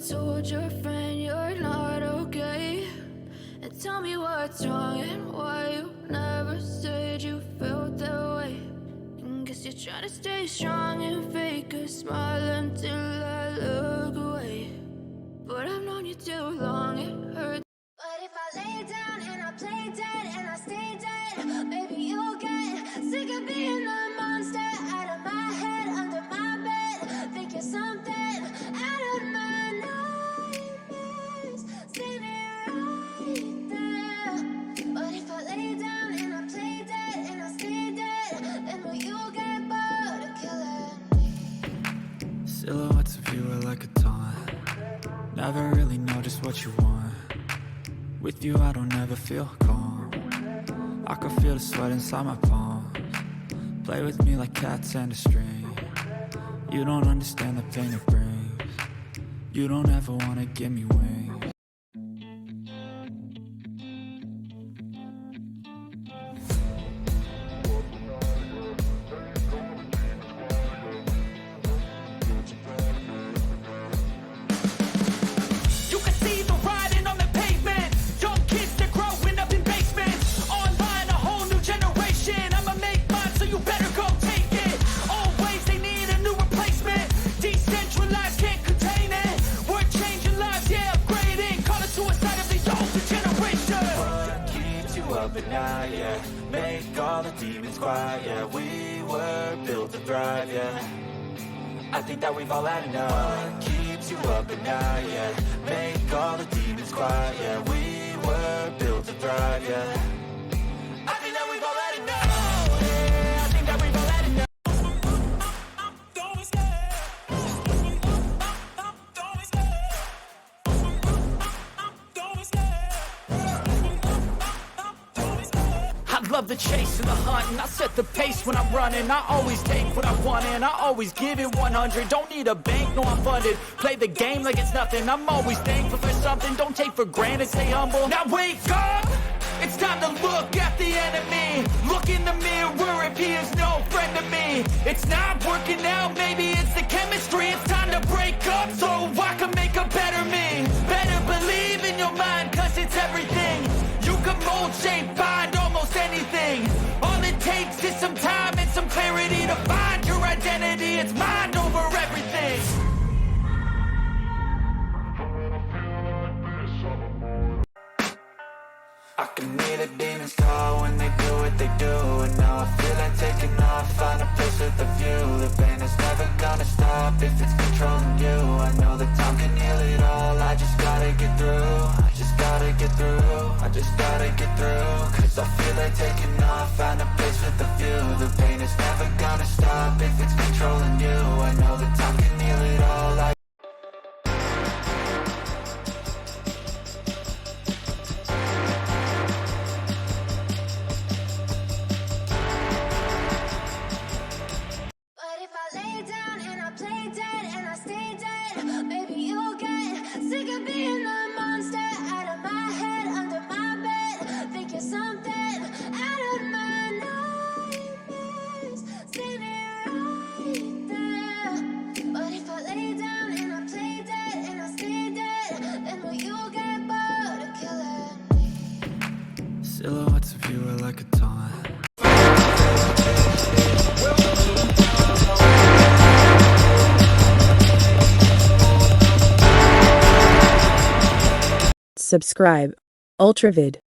told your friend you're not okay? And tell me what's wrong and why you never said you felt that way. And guess you're trying to stay strong and fake a smile until I look away. But I've known you too long, it hurts. But if I lay down and I play dead and I stay dead, maybe you'll get sick of being the monster out of my head, under my bed, thinking something out of my nightmares, standing right there. But if I lay down and I play dead and I stay dead, then will you get bored of killing me? Silhouettes of you are like a taunt. Never really know just what you want. With you I don't ever feel calm. I can feel the sweat inside my palms. Play with me like cats and a string. You don't understand the pain it brings. You don't ever wanna give me wings. Now, yeah, make all the demons quiet. Yeah, we were built to thrive. Yeah, I think that we've all had enough. What keeps you up at night? Yeah, make all the demons quiet. Yeah, we were built to thrive. Yeah, I think that we've all had enough. Yeah, I think that we've all had enough. I love the chase and the hunt, and I set the pace when I'm running. I always take what I want and I always give it 100. Don't need a bank, no I'm funded. Play the game like it's nothing. I'm always thankful for something. Don't take for granted, stay humble. Now wake up! It's time to look at the enemy. Look in the mirror if he is no friend to me. It's not working out, maybe it's the chemistry. It's time to break up so I can make a better me. Better believe in your mind, cause it's everything. You can mold, shape, find almost anything. All it takes is some time and some clarity to find your identity. It's mind over everything. I can hear the demons call when they do what they do. And now I feel like taking off, find a place with a view. The pain is never gonna stop if it's controlling you. I know that time can heal it all, I just gotta get through. I just gotta get through, I just gotta get through. Cause I feel like taking off, find a place with a view. The pain is never gonna stop if it's controlling you. I know that time can heal it all, silhouettes of you are like a taunt. Subscribe. Ultravid.